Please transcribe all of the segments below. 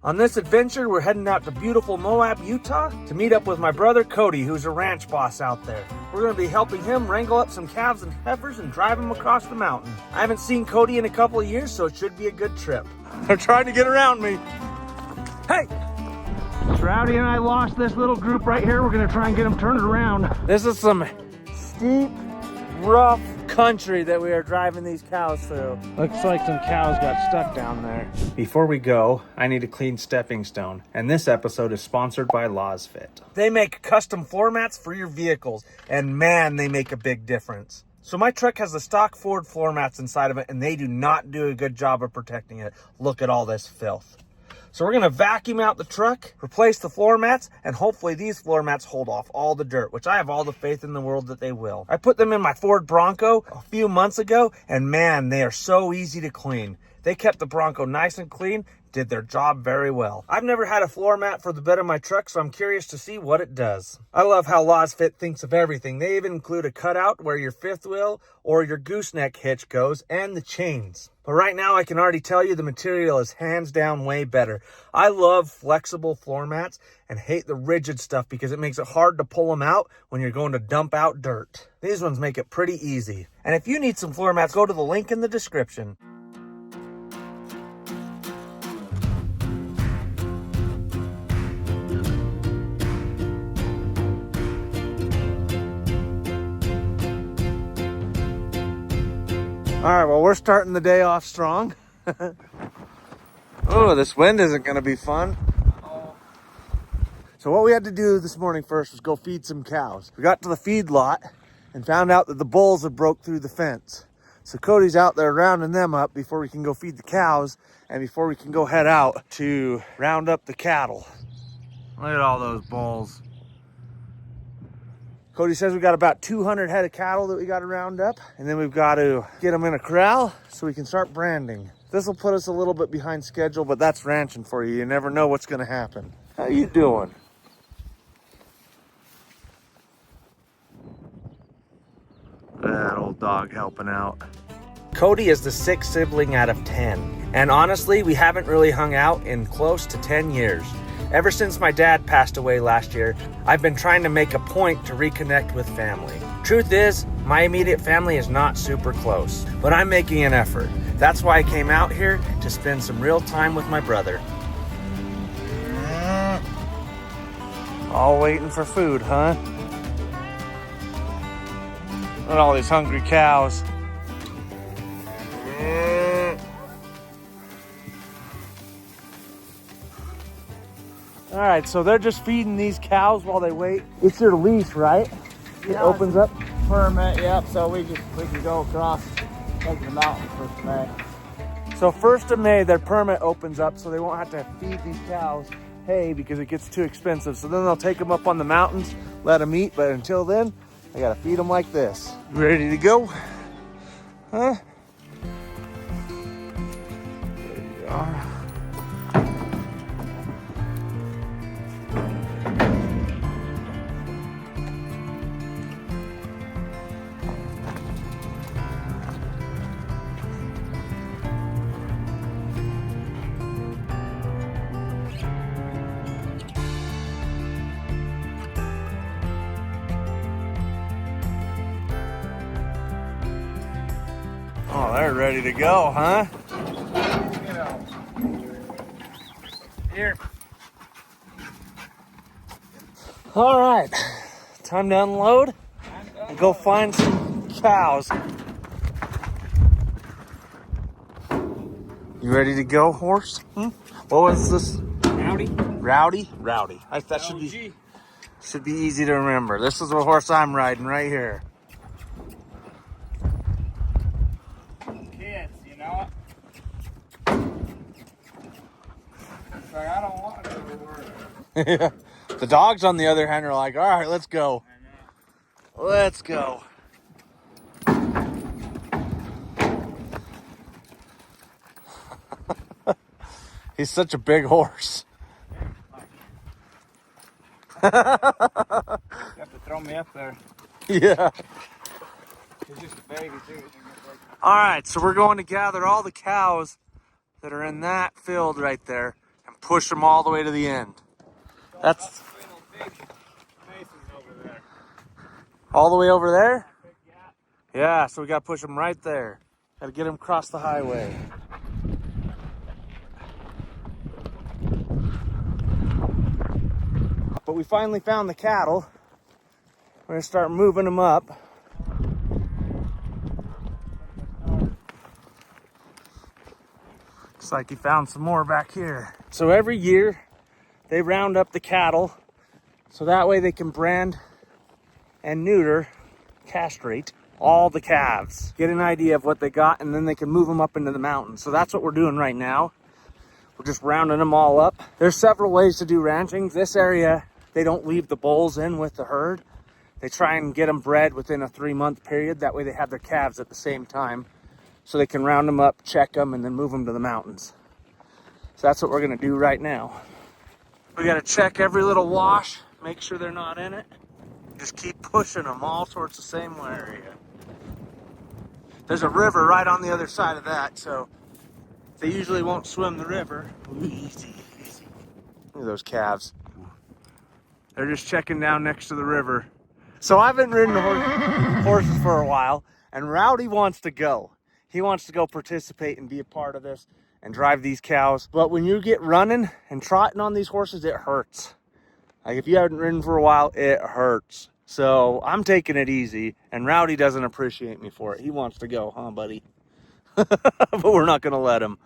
On this adventure, we're heading out to beautiful Moab, Utah to meet up with my brother Cody, who's a ranch boss out there. We're going to be helping him wrangle up some calves and heifers and drive them across the mountain. I haven't seen Cody in a couple of years, so it should be a good trip. They're trying to get around me. Hey! Rowdy and I lost this little group right here. We're going to try and get them turned around. This is some steep, rough country that we are driving these cows through. Looks like some cows got stuck down there. Before we go, I need a clean stepping stone, and this episode is sponsored by Lasfit. They make custom floor mats for your vehicles, and man, they make a big difference. So my truck has the stock Ford floor mats inside of it, and they do not do a good job of protecting it. Look at all this filth. So we're going to vacuum out the truck, replace the floor mats, and hopefully these floor mats hold off all the dirt, which I have all the faith in the world that they will. I put them in my Ford Bronco a few months ago, and man, they are so easy to clean. They kept the Bronco nice and clean, did their job very well. I've never had a floor mat for the bed of my truck, so I'm curious to see what it does. I love how Lasfit thinks of everything. They even include a cutout where your fifth wheel or your gooseneck hitch goes, and the chains. But right now, I can already tell you the material is hands down way better. I love flexible floor mats and hate the rigid stuff because it makes it hard to pull them out when you're going to dump out dirt. These ones make it pretty easy. And if you need some floor mats, go to the link in the description. All right, well, we're starting the day off strong. Oh, this wind isn't going to be fun. So what we had to do this morning first was go feed some cows. We got to the feed lot and found out that the bulls had broke through the fence. So Cody's out there rounding them up before we can go feed the cows and before we can go head out to round up the cattle. Look at all those bulls. Cody says we got about 200 head of cattle that we got to round up, and then we've got to get them in a corral so we can start branding. This will put us a little bit behind schedule, but that's ranching for you. You never know what's going to happen. How you doing? That old dog helping out. Cody is the sixth sibling out of 10, and honestly, we haven't really hung out in close to 10 years. Ever since my dad passed away last year, I've been trying to make a point to reconnect with family. Truth is, my immediate family is not super close, but I'm making an effort. That's why I came out here to spend some real time with my brother. All waiting for food, huh? Look at all these hungry cows. All right, so they're just feeding these cows while they wait. It's their leash, right? Yeah, it opens up. Permit, yep. So we can go across, take the mountain first of May. So 1st of May, their permit opens up, so they won't have to feed these cows hay because it gets too expensive. So then they'll take them up on the mountains, let them eat. But until then, I gotta feed them like this. You ready to go? Huh? There you are. Oh, they're ready to go, huh? Here. All right, time to unload and go find some cows. You ready to go, horse? What was this? Rowdy. Rowdy? Rowdy. That should be easy to remember. This is the horse I'm riding right here. Like, I don't want to go to work. The dogs, on the other hand, are like, all right, let's go. Let's go. He's such a big horse. You have to throw me up there. Yeah. He's just a baby, too. All right, so we're going to gather all the cows that are in that field right there and push them all the way to the end. That's all the way over there? Yeah, so we got to push them right there. Got to get them across the highway. But we finally found the cattle. We're going to start moving them up. Looks like he found some more back here. So every year they round up the cattle so that way they can brand and neuter, castrate all the calves, get an idea of what they got, and then they can move them up into the mountains. So that's what we're doing right now. We're just rounding them all up. There's several ways to do ranching. This area, they don't leave the bulls in with the herd. They try and get them bred within a 3-month period. That way they have their calves at the same time. So they can round them up, check them, and then move them to the mountains. So that's what we're gonna do right now. We gotta check every little wash, make sure they're not in it. Just keep pushing them all towards the same area. There's a river right on the other side of that, so they usually won't swim the river. Ooh, easy, easy. Look at those calves. They're just checking down next to the river. So I haven't ridden horses for a while, and Rowdy wants to go. He wants to go participate and be a part of this and drive these cows. But when you get running and trotting on these horses, it hurts. Like if you haven't ridden for a while, it hurts. So I'm taking it easy, and Rowdy doesn't appreciate me for it. He wants to go, huh, buddy? But we're not gonna let him.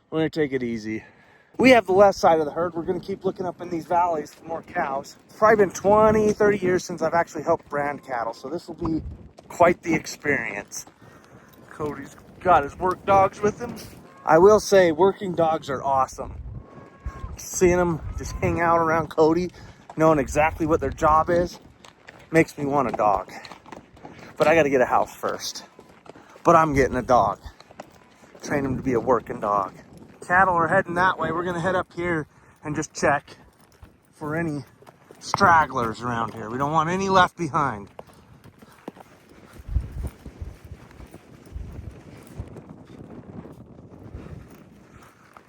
We're gonna take it easy. We have the left side of the herd. We're gonna keep looking up in these valleys for more cows. It's probably been 20, 30 years since I've actually helped brand cattle, so this will be quite the experience. Cody's got his work dogs with him. I will say working dogs are awesome. Seeing them just hang out around Cody, knowing exactly what their job is, makes me want a dog. But I gotta get a house first. But I'm getting a dog. Train him to be a working dog. Cattle are heading that way. We're gonna head up here and just check for any stragglers around here. We don't want any left behind.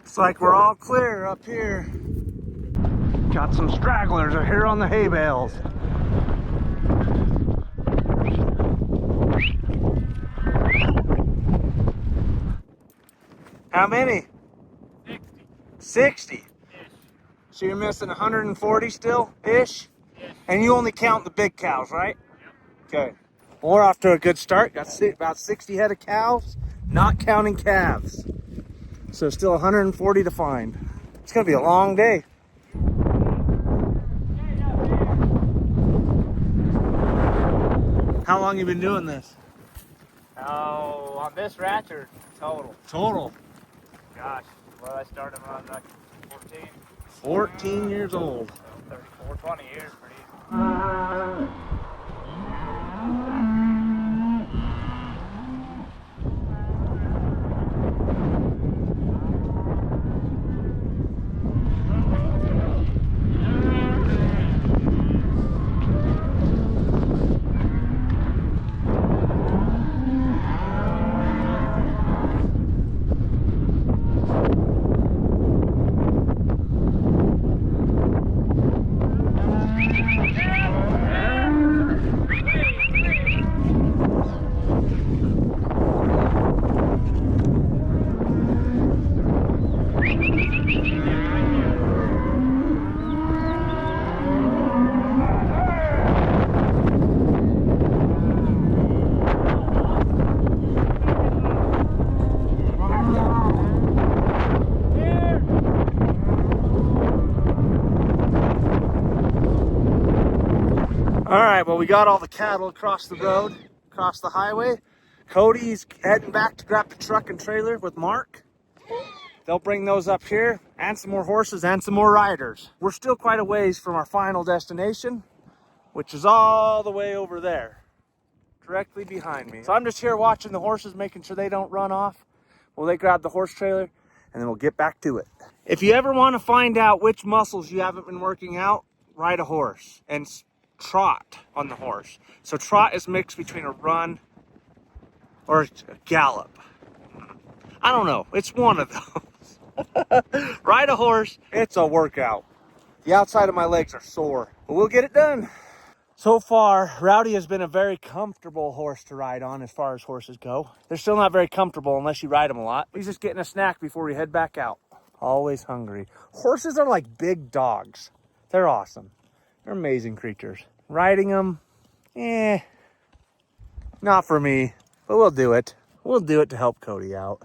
Looks like we're all clear up here. Got some stragglers are here on the hay bales. How many? 60. 60? Ish. So you're missing 140 still? Ish? Ish. And you only count the big cows, right? Yep. Okay. Well, we're off to a good start. Got about 60 head of cows, not counting calves. So still 140 to find. It's gonna be a long day. How long you been doing this? Oh, on this ranch or total? Total. Gosh, well, I started when I was like 14. 14 years old. So 34, 20 years, pretty easy. All right, well, we got all the cattle across the road, across the highway. Cody's heading back to grab the truck and trailer with Mark. They'll bring those up here, and some more horses and some more riders. We're still quite a ways from our final destination, which is all the way over there, directly behind me. So I'm just here watching the horses, making sure they don't run off. Well, they grab the horse trailer, and then we'll get back to it. If you ever want to find out which muscles you haven't been working out, ride a horse and trot on the horse. So trot is mixed between a run or a gallop. I don't know. It's one of those. Ride a horse, it's a workout. The outside of my legs are sore, but we'll get it done. So far, Rowdy has been a very comfortable horse to ride on as far as horses go. They're still not very comfortable unless you ride them a lot. He's just getting a snack before we head back out. Always hungry. Horses are like big dogs. They're awesome. They're amazing creatures. Riding them, not for me, but we'll do it. We'll do it to help Cody out.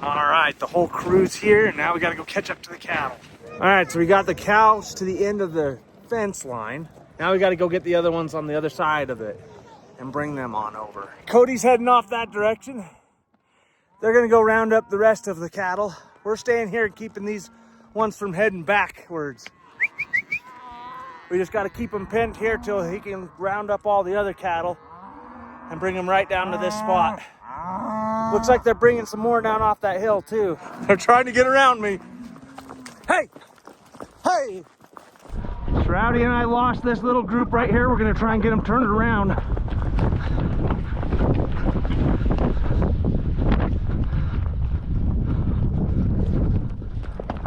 All right, the whole crew's here, and now we gotta go catch up to the cattle. All right, so we got the cows to the end of the fence line. Now we gotta go get the other ones on the other side of it and bring them on over. Cody's heading off that direction. They're gonna go round up the rest of the cattle. We're staying here and keeping these ones from heading backwards. We just gotta keep them penned here till he can round up all the other cattle and bring them right down to this spot. Looks like they're bringing some more down off that hill too. They're trying to get around me. Hey, hey. So Rowdy and I lost this little group right here. We're gonna try and get them turned around.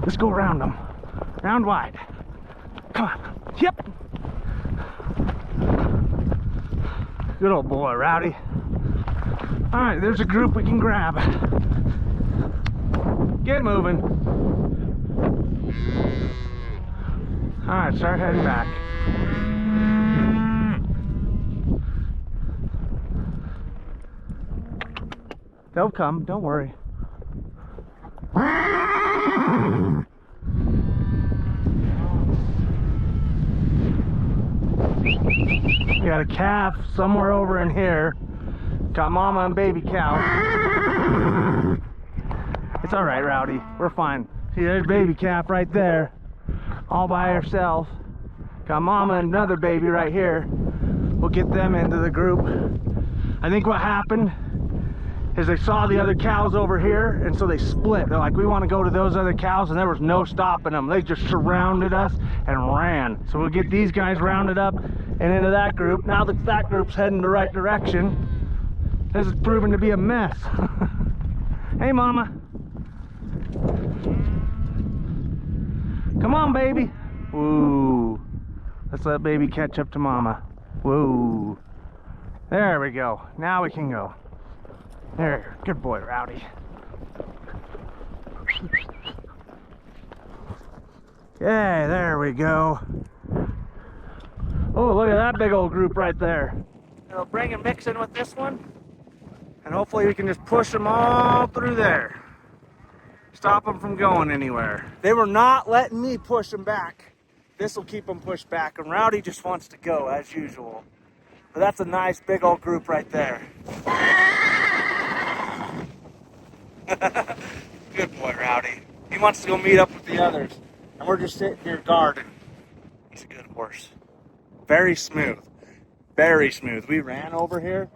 Let's go around them, round wide. Come on, yep. Good old boy, Rowdy. All right, there's a group we can grab. Get moving. All right, start heading back. They'll come, don't worry. We got a calf somewhere over in here. Got mama and baby cow. It's all right, Rowdy. We're fine. See, there's baby calf right there, all by herself. Got mama and another baby right here. We'll get them into the group. I think what happened is they saw the other cows over here, and so they split. They're like, we want to go to those other cows, and there was no stopping them. They just surrounded us and ran. So we'll get these guys rounded up and into that group. Now that that group's heading the right direction, this is proving to be a mess. Hey, mama. Come on, baby. Woo. Let's let baby catch up to mama. Woo. There we go. Now we can go. There, good boy, Rowdy. Yeah, there we go. Oh, look at that big old group right there. It'll bring and mix in with this one, and hopefully we can just push them all through there. Stop them from going anywhere. They were not letting me push them back. This will keep them pushed back, and Rowdy just wants to go as usual. But that's a nice big old group right there. Good boy, Rowdy. He wants to go meet up with the others, and we're just sitting here guarding. He's a good horse. Very smooth. Very smooth. We ran over here,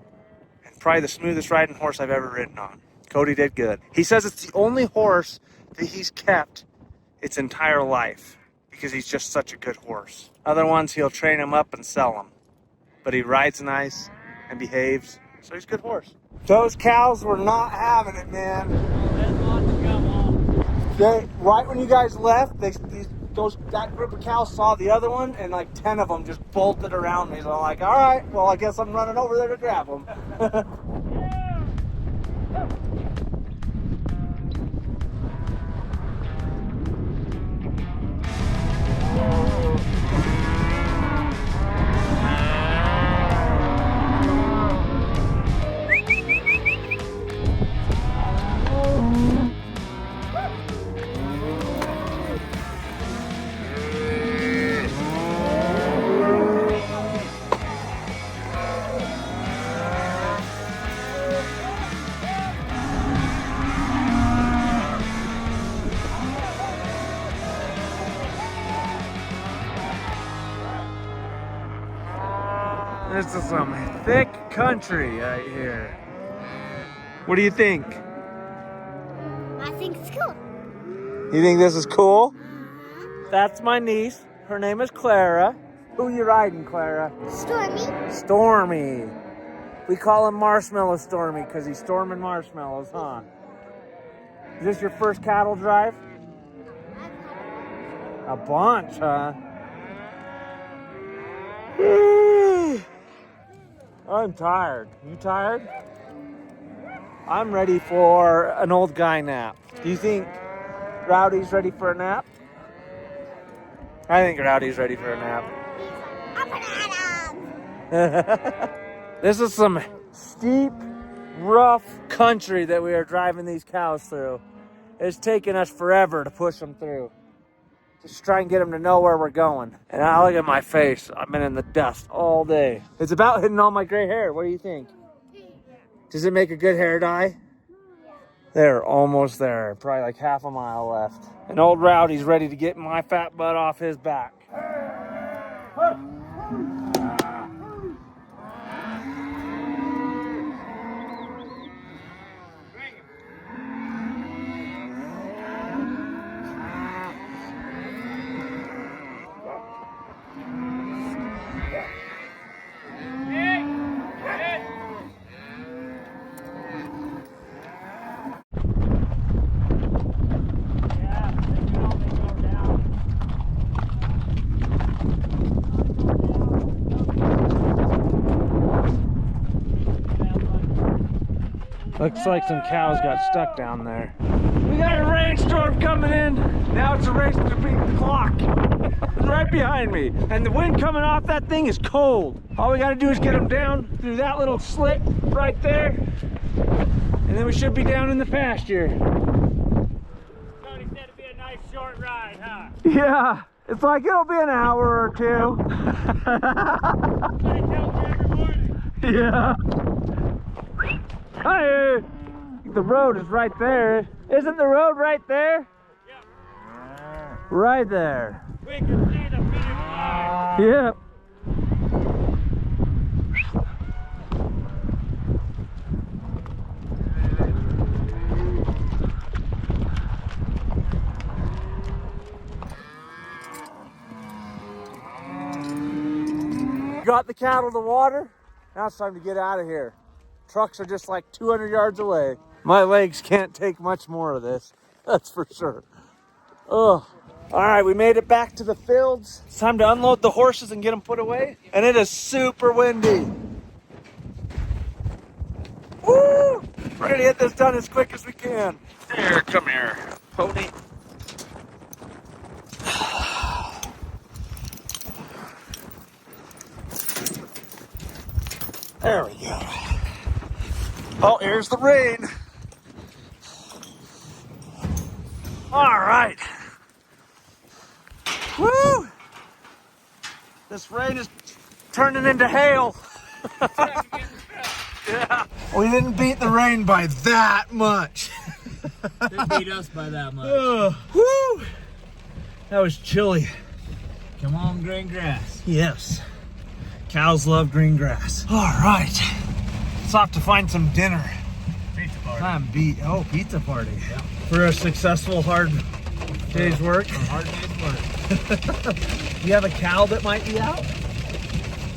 and probably the smoothest riding horse I've ever ridden on. Cody did good. He says it's the only horse that he's kept its entire life because he's just such a good horse. Other ones, he'll train him up and sell them. But he rides nice and behaves, so he's a good horse. Those cows were not having it, man. Right when you guys left, that group of cows saw the other one, and like 10 of them just bolted around me. So I'm like, all right, well, I guess I'm running over there to grab them. This is some thick country right here. What do you think? I think it's cool. You think this is cool? That's my niece. Her name is Clara. Who you riding, Clara? Stormy. Stormy. We call him Marshmallow Stormy because he's storming marshmallows, huh? Is this your first cattle drive? A bunch, huh? I'm tired. You tired? I'm ready for an old guy nap. Do you think Rowdy's ready for a nap? I think Rowdy's ready for a nap. This is some steep, rough country that we are driving these cows through. It's taken us forever to push them through. Just try and get them to know where we're going. And I look at my face. I've been in the dust all day. It's about hitting all my gray hair. What do you think? Does it make a good hair dye? They're almost there. Probably like half a mile left. And old Rowdy's ready to get my fat butt off his back. Looks like some cows got stuck down there. We got a rainstorm coming in. Now it's a race to beat the clock. It's right behind me. And the wind coming off that thing is cold. All we got to do is get them down through that little slit right there. And then we should be down in the pasture. Cody said it'd be a nice short ride, huh? Yeah, it's like it'll be an hour or two. I tell you every morning. Yeah. Hey, the road is right there. Isn't the road right there? Yep. Right there. We can see the finish line. Yep. Got the cattle to water. Now it's time to get out of here. Trucks are just like 200 yards away. My legs can't take much more of this. That's for sure. Ugh. All right, we made it back to the fields. It's time to unload the horses and get them put away. And it is super windy. Woo! We're gonna get this done as quick as we can. Here, come here, pony. There we go. Oh, here's the rain. All right. Woo! This rain is turning into hail. Yeah. We didn't beat the rain by that much. Didn't beat us by that much. Woo! That was chilly. Come on, green grass. Yes. Cows love green grass. All right. Let's off to find some dinner. Pizza party. I'm beat. Oh, pizza party. Yeah. For a successful hard day's work. A hard day's work. You have a cow that might be out?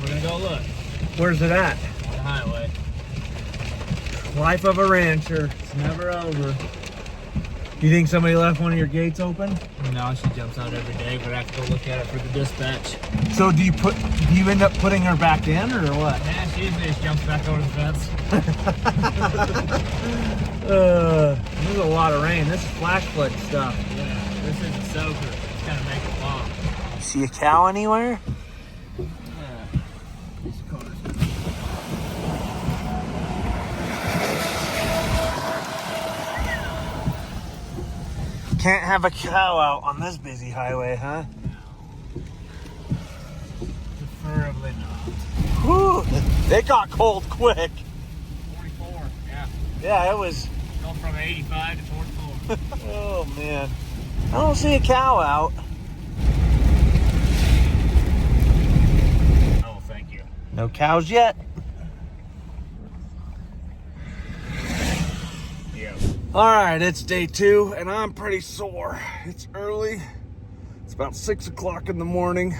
We're gonna go look. Where's it at? On the highway. Life of a rancher. It's never over. You think somebody left one of your gates open? No, she jumps out every day, but I have to go look at it for the dispatch. So do you end up putting her back in or what? Yeah, she usually just jumps back over the fence. There's a lot of rain. This is flash flood stuff. Yeah, this is a soaker. It's gonna make it long. See a cow anywhere? Yeah. These cars. Can't have a cow out on this busy highway, huh? Preferably not. Whew, it got cold quick. 44, yeah. Yeah, it was. Going from 85 to 44. Oh, man. I don't see a cow out. Oh, thank you. No cows yet. Yeah. All right, it's day 2, and I'm pretty sore. It's early. It's about 6 o'clock in the morning,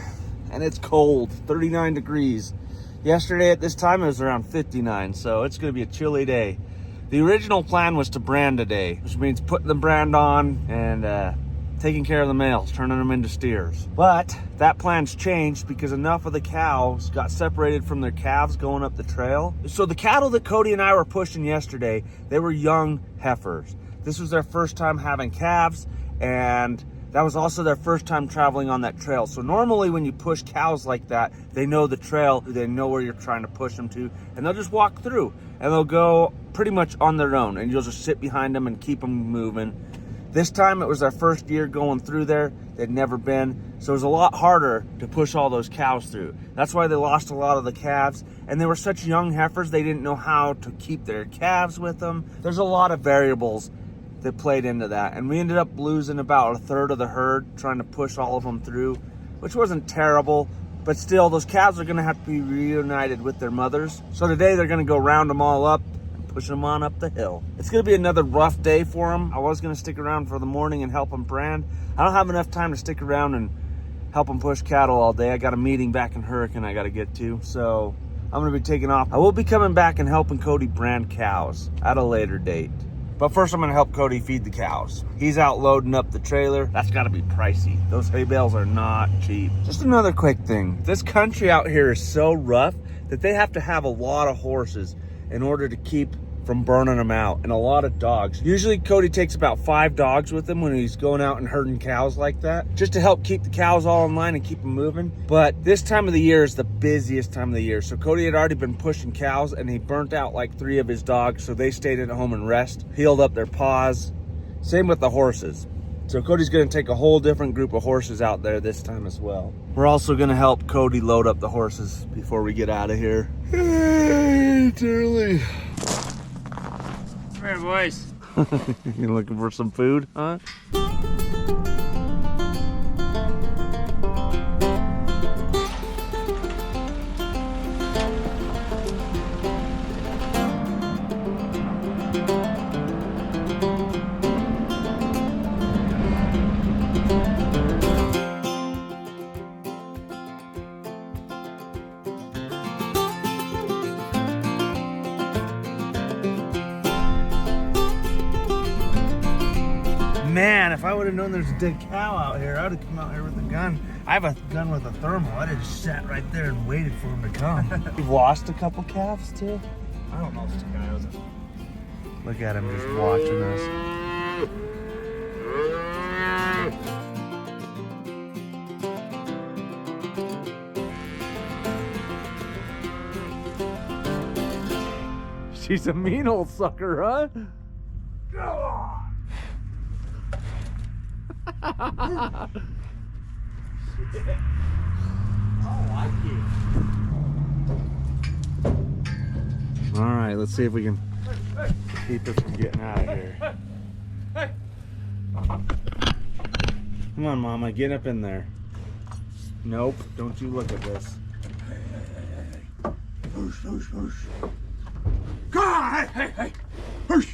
and it's cold, 39 degrees. Yesterday at this time, it was around 59, so it's going to be a chilly day. The original plan was to brand today, which means putting the brand on and taking care of the males, turning them into steers. But that plan's changed because enough of the cows got separated from their calves going up the trail. So the cattle that Cody and I were pushing yesterday, they were young heifers. This was their first time having calves, and that was also their first time traveling on that trail. So normally when you push cows like that, they know the trail, they know where you're trying to push them to, and they'll just walk through and they'll go pretty much on their own, and you'll just sit behind them and keep them moving. This time it was their first year going through there. They'd never been, so it was a lot harder to push all those cows through. That's why they lost a lot of the calves, and they were such young heifers, they didn't know how to keep their calves with them. There's a lot of variables that played into that, and we ended up losing about a third of the herd trying to push all of them through, which wasn't terrible, but still those calves are gonna have to be reunited with their mothers. So today they're gonna go round them all up, pushing them on up the hill. It's gonna be another rough day for them. I was gonna stick around for the morning and help them brand. I don't have enough time to stick around and help them push cattle all day. I got a meeting back in Hurricane I gotta get to, so I'm gonna be taking off. I will be coming back and helping Cody brand cows at a later date. But first I'm gonna help Cody feed the cows. He's out loading up the trailer. That's gotta be pricey. Those hay bales are not cheap. Just another quick thing. This country out here is so rough that they have to have a lot of horses in order to keep from burning them out, and a lot of dogs. Usually Cody takes about 5 dogs with him when he's going out and herding cows like that, just to help keep the cows all in line and keep them moving. But this time of the year is the busiest time of the year. So Cody had already been pushing cows, and he burnt out like 3 of his dogs, so they stayed at home and rest, healed up their paws. Same with the horses. So Cody's gonna take a whole different group of horses out there this time as well. We're also gonna help Cody load up the horses before we get out of here. It's early. Come here, boys. You looking for some food, huh? Man, if I would have known there's a dead cow out here, I would have come out here with a gun. I have a gun with a thermal. I'd have just sat right there and waited for him to come. You've lost a couple calves too? I don't know if it's cows. Look at him just watching us. She's a mean old sucker, huh? I like it. All right, let's see if we can keep her from getting out of here. Come on, Mama, get up in there. Nope, don't you look at this. God, hey. Hush.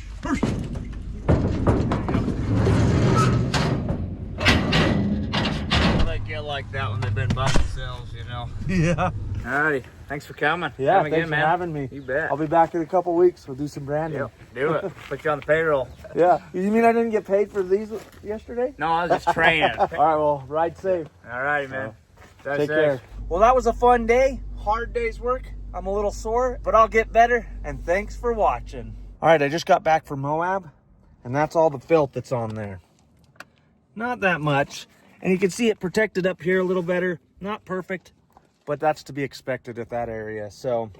They get like that when they've been by themselves, you know. Yeah. Alrighty, thanks for coming. Yeah, Come thanks again, for man. having me. You bet. I'll be back in a couple weeks. We'll do some branding. Yep, do it. Put you on the payroll. Yeah. You mean I didn't get paid for these yesterday? No, I was just training. All right, well, ride safe. Alrighty, man. Drive Take safe. care. Well, that was a fun day. Hard day's work. I'm a little sore, but I'll get better. And thanks for watching. All right, I just got back from Moab, and that's all the filth that's on there. Not that much. And you can see it protected up here a little better. Not perfect, but that's to be expected at that area. So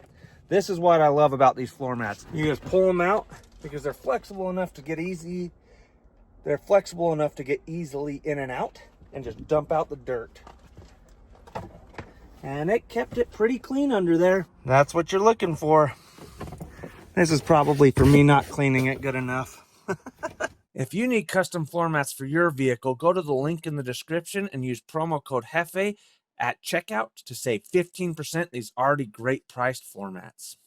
this is what I love about these floor mats. You just pull them out because they're flexible enough to get easy. They're flexible enough to get easily in and out and just dump out the dirt. And it kept it pretty clean under there. That's what you're looking for. This is probably for me not cleaning it good enough. If you need custom floor mats for your vehicle, go to the link in the description and use promo code Jefe at checkout to save 15% these already great priced floor mats.